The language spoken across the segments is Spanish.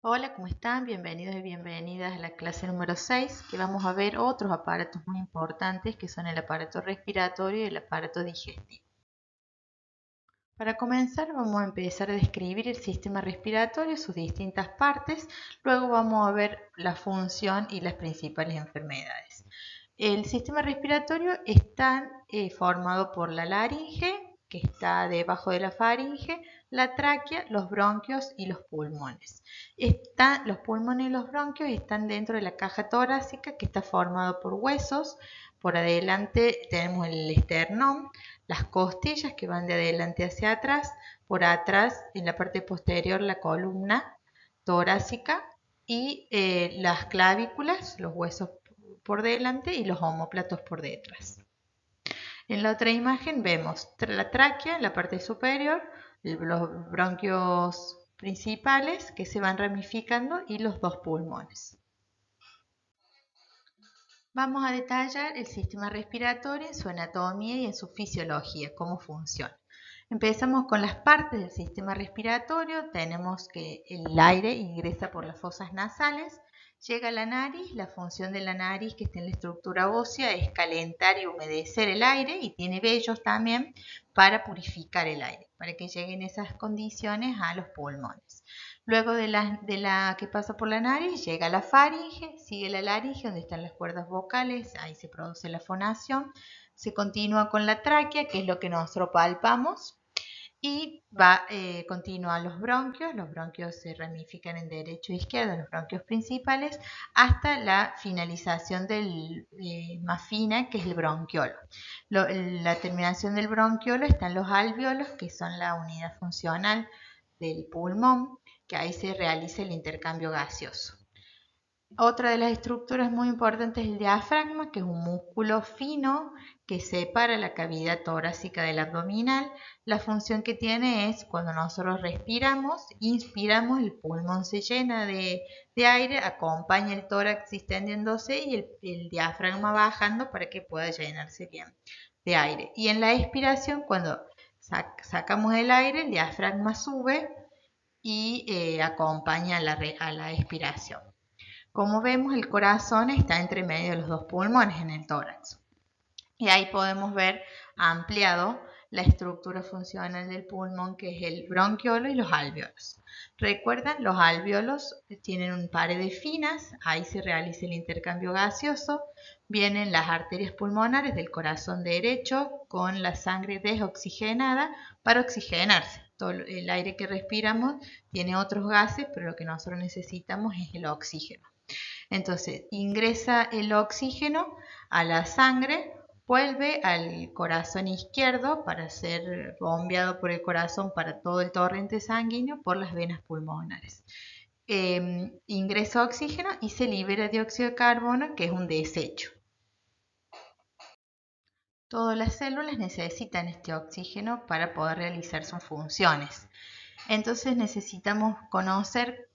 Hola, ¿cómo están? Bienvenidos y bienvenidas a la clase número 6, que vamos a ver otros aparatos muy importantes que son el aparato respiratorio y el aparato digestivo. Para comenzar vamos a empezar a describir el sistema respiratorio, sus distintas partes, luego vamos a ver la función y las principales enfermedades. El sistema respiratorio está formado por la laringe, que está debajo de la faringe, la tráquea, los bronquios y los pulmones. Los pulmones y los bronquios están dentro de la caja torácica, que está formado por huesos. Por adelante tenemos el esternón, las costillas que van de adelante hacia atrás, por atrás en la parte posterior la columna torácica y las clavículas, los huesos por delante y los omóplatos por detrás. En la otra imagen vemos la tráquea en la parte superior, los bronquios principales que se van ramificando y los dos pulmones. Vamos a detallar el sistema respiratorio en su anatomía y en su fisiología, cómo funciona. Empezamos con las partes del sistema respiratorio. Tenemos que el aire ingresa por las fosas nasales, llega a la nariz. La función de la nariz, que está en la estructura ósea, es calentar y humedecer el aire, y tiene vellos también para purificar el aire, para que lleguen esas condiciones a los pulmones. Luego de la que pasa por la nariz, llega a la faringe, sigue la laringe, donde están las cuerdas vocales, ahí se produce la fonación. Se continúa con la tráquea, que es lo que nosotros palpamos, y continúa los bronquios se ramifican en derecho e izquierdo, los bronquios principales, hasta la finalización del más fina, que es el bronquiolo. La terminación del bronquiolo están los alvéolos, que son la unidad funcional del pulmón, que ahí se realiza el intercambio gaseoso. Otra de las estructuras muy importantes es el diafragma, que es un músculo fino que separa la cavidad torácica del abdominal. La función que tiene es, cuando nosotros respiramos, inspiramos, el pulmón se llena de aire, acompaña el tórax extendiéndose y el diafragma bajando para que pueda llenarse bien de aire. Y en la expiración, cuando sacamos el aire, el diafragma sube y acompaña a la expiración. Como vemos, el corazón está entre medio de los dos pulmones en el tórax. Y ahí podemos ver ampliado la estructura funcional del pulmón, que es el bronquiolo y los alvéolos. Recuerdan, los alvéolos tienen paredes finas, ahí se realiza el intercambio gaseoso. Vienen las arterias pulmonares del corazón derecho con la sangre desoxigenada para oxigenarse. Todo el aire que respiramos tiene otros gases, pero lo que nosotros necesitamos es el oxígeno. Entonces ingresa el oxígeno a la sangre, vuelve al corazón izquierdo para ser bombeado por el corazón para todo el torrente sanguíneo por las venas pulmonares. Ingresa oxígeno y se libera dióxido de carbono, que es un desecho. Todas las células necesitan este oxígeno para poder realizar sus funciones. Entonces necesitamos conocer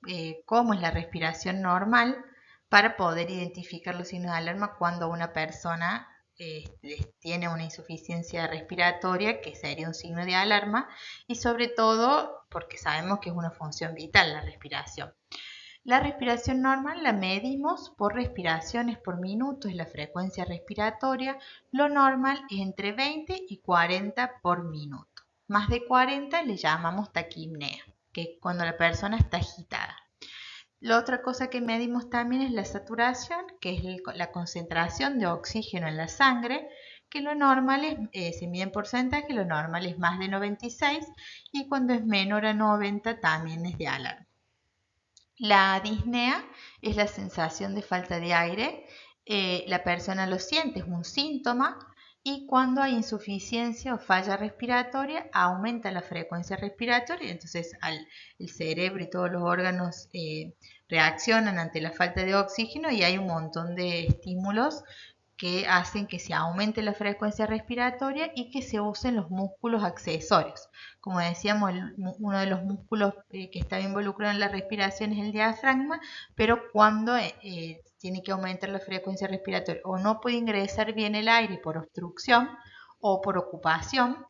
cómo es la respiración normal para poder identificar los signos de alarma cuando una persona tiene una insuficiencia respiratoria, que sería un signo de alarma, y sobre todo porque sabemos que es una función vital la respiración. La respiración normal la medimos por respiraciones por minuto, es la frecuencia respiratoria. Lo normal es entre 20 y 40 por minuto. Más de 40 le llamamos taquipnea, que es cuando la persona está agitada. La otra cosa que medimos también es la saturación, que es la concentración de oxígeno en la sangre, que lo normal se mide en porcentaje, lo normal es más de 96, y cuando es menor a 90 también es de alarma. La disnea es la sensación de falta de aire. La persona lo siente, es un síntoma, y cuando hay insuficiencia o falla respiratoria aumenta la frecuencia respiratoria, entonces el cerebro y todos los órganos reaccionan ante la falta de oxígeno, y hay un montón de estímulos que hacen que se aumente la frecuencia respiratoria y que se usen los músculos accesorios. Como decíamos, uno de los músculos que está involucrado en la respiración es el diafragma, pero cuando tiene que aumentar la frecuencia respiratoria o no puede ingresar bien el aire por obstrucción o por ocupación,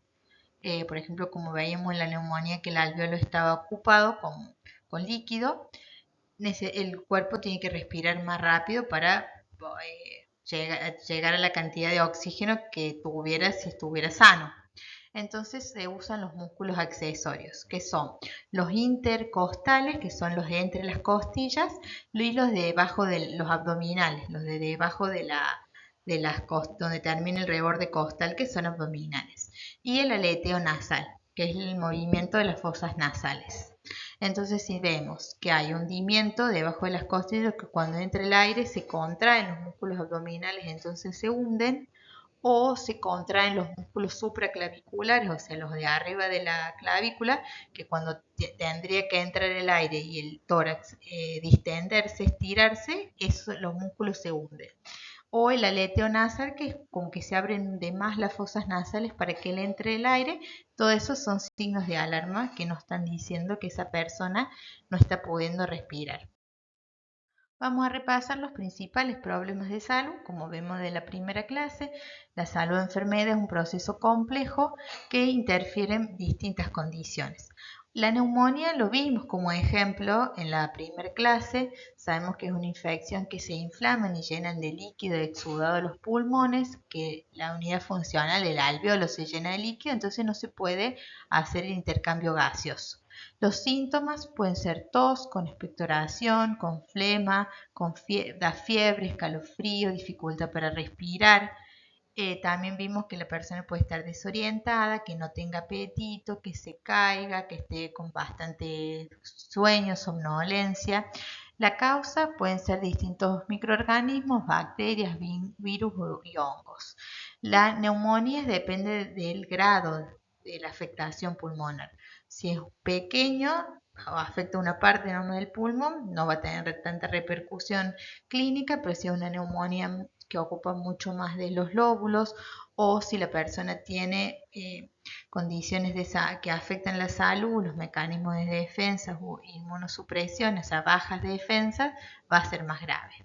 por ejemplo, como veíamos en la neumonía, que el alvéolo estaba ocupado con líquido, el cuerpo tiene que respirar más rápido para llegar a la cantidad de oxígeno que tuviera si estuviera sano. Entonces se usan los músculos accesorios, que son los intercostales, que son los de entre las costillas, y los de debajo de los abdominales, los de debajo de las donde termina el reborde costal, que son abdominales, y el aleteo nasal, que es el movimiento de las fosas nasales. Entonces, si vemos que hay hundimiento debajo de las costillas, que cuando entra el aire se contraen los músculos abdominales, entonces se hunden, o se contraen los músculos supraclaviculares, o sea, los de arriba de la clavícula, que cuando tendría que entrar el aire y el tórax distenderse, estirarse, los músculos se hunden. O el aleteo nasal, que es como que se abren de más las fosas nasales para que le entre el aire. Todo eso son signos de alarma que nos están diciendo que esa persona no está pudiendo respirar. Vamos a repasar los principales problemas de salud. Como vemos de la primera clase, la salud o enfermedad es un proceso complejo que interfiere en distintas condiciones. La neumonía lo vimos como ejemplo en la primera clase. Sabemos que es una infección que se inflaman y llenan de líquido exudado los pulmones, que la unidad funcional, el alveolo, se llena de líquido, entonces no se puede hacer el intercambio gaseoso. Los síntomas pueden ser tos con expectoración, con flema, da fiebre, escalofrío, dificultad para respirar. También vimos que la persona puede estar desorientada, que no tenga apetito, que se caiga, que esté con bastante sueño, somnolencia. La causa pueden ser distintos microorganismos, bacterias, virus y hongos. La neumonía depende del grado de la afectación pulmonar. Si es pequeño o afecta una parte del pulmón, no va a tener tanta repercusión clínica, pero si es una neumonía que ocupa mucho más de los lóbulos, o si la persona tiene condiciones que afectan la salud, los mecanismos de defensa o inmunosupresión, esas bajas de defensa, va a ser más grave.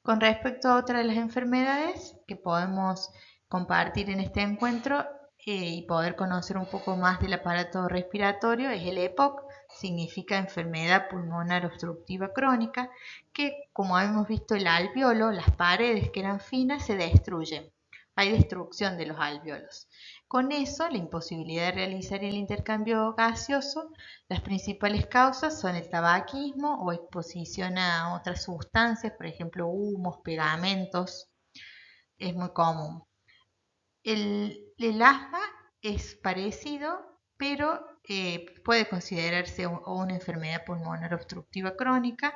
Con respecto a otra de las enfermedades que podemos compartir en este encuentro y poder conocer un poco más del aparato respiratorio, es el EPOC, significa enfermedad pulmonar obstructiva crónica, que como hemos visto el alveolo, las paredes que eran finas se destruyen. Hay destrucción de los alveolos. Con eso, la imposibilidad de realizar el intercambio gaseoso, las principales causas son el tabaquismo o exposición a otras sustancias, por ejemplo, humos, pegamentos, es muy común. El asma es parecido, pero puede considerarse una enfermedad pulmonar obstructiva crónica,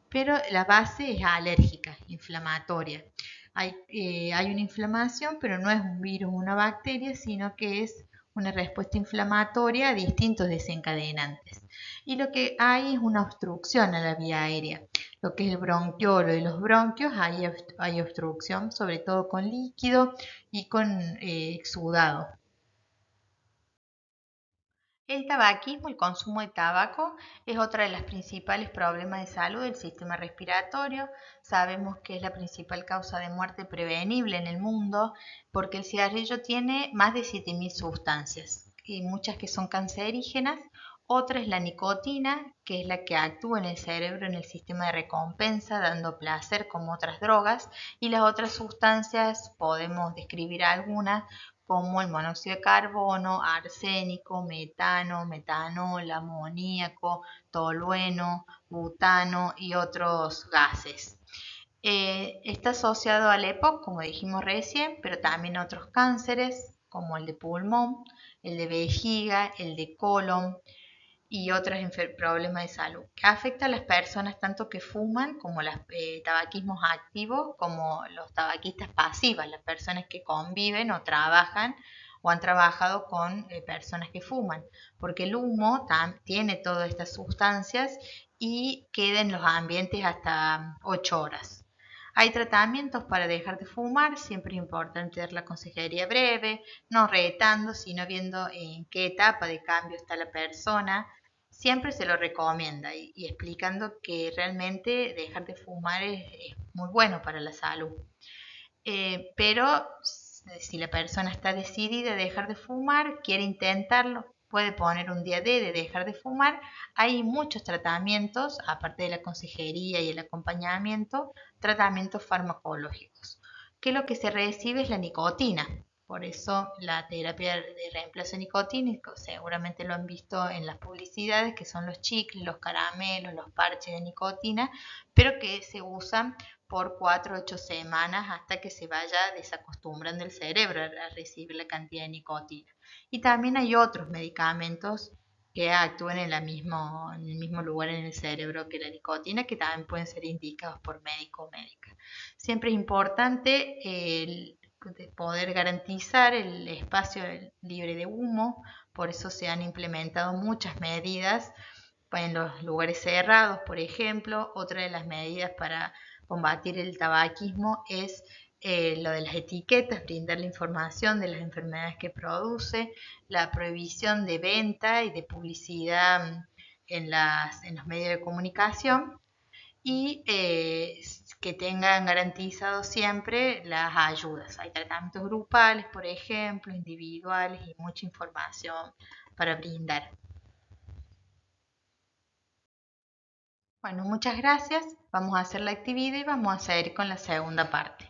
pero la base es alérgica, inflamatoria. Hay una inflamación, pero no es un virus o una bacteria, sino que es una respuesta inflamatoria a distintos desencadenantes. Y lo que hay es una obstrucción a la vía aérea. Lo que es el bronquiolo y los bronquios, hay obstrucción, sobre todo con líquido y con exudado. El tabaquismo, el consumo de tabaco, es otra de las principales problemas de salud del sistema respiratorio. Sabemos que es la principal causa de muerte prevenible en el mundo porque el cigarrillo tiene más de 7.000 sustancias, y muchas que son cancerígenas. Otra es la nicotina, que es la que actúa en el cerebro en el sistema de recompensa, dando placer como otras drogas. Y las otras sustancias, podemos describir algunas, como el monóxido de carbono, arsénico, metano, metanol, amoníaco, tolueno, butano y otros gases. Está asociado al EPOC, como dijimos recién, pero también a otros cánceres, como el de pulmón, el de vejiga, el de colon y otros problemas de salud, que afecta a las personas tanto que fuman como los tabaquismos activos, como los tabaquistas pasivas, las personas que conviven o trabajan o han trabajado con personas que fuman, porque el humo tiene todas estas sustancias y queda en los ambientes hasta 8 horas. Hay tratamientos para dejar de fumar, siempre es importante dar la consejería breve, no retando, sino viendo en qué etapa de cambio está la persona. Siempre se lo recomienda y explicando que realmente dejar de fumar es muy bueno para la salud. Pero si la persona está decidida a dejar de fumar, quiere intentarlo, puede poner un día D de dejar de fumar, hay muchos tratamientos, aparte de la consejería y el acompañamiento, tratamientos farmacológicos, que lo que se recibe es la nicotina. Por eso la terapia de reemplazo nicotínico, seguramente lo han visto en las publicidades, que son los chicles, los caramelos, los parches de nicotina, pero que se usan por 4 o 8 semanas hasta que se vaya desacostumbrando el cerebro a recibir la cantidad de nicotina. Y también hay otros medicamentos que actúan en el mismo lugar en el cerebro que la nicotina, que también pueden ser indicados por médico o médica. Siempre es importante poder garantizar el espacio libre de humo, por eso se han implementado muchas medidas en los lugares cerrados, por ejemplo. Otra de las medidas para combatir el tabaquismo es lo de las etiquetas, brindar la información de las enfermedades que produce, la prohibición de venta y de publicidad en los medios de comunicación y que tengan garantizado siempre las ayudas. Hay tratamientos grupales, por ejemplo, individuales y mucha información para brindar. Bueno, muchas gracias. Vamos a hacer la actividad y vamos a seguir con la segunda parte.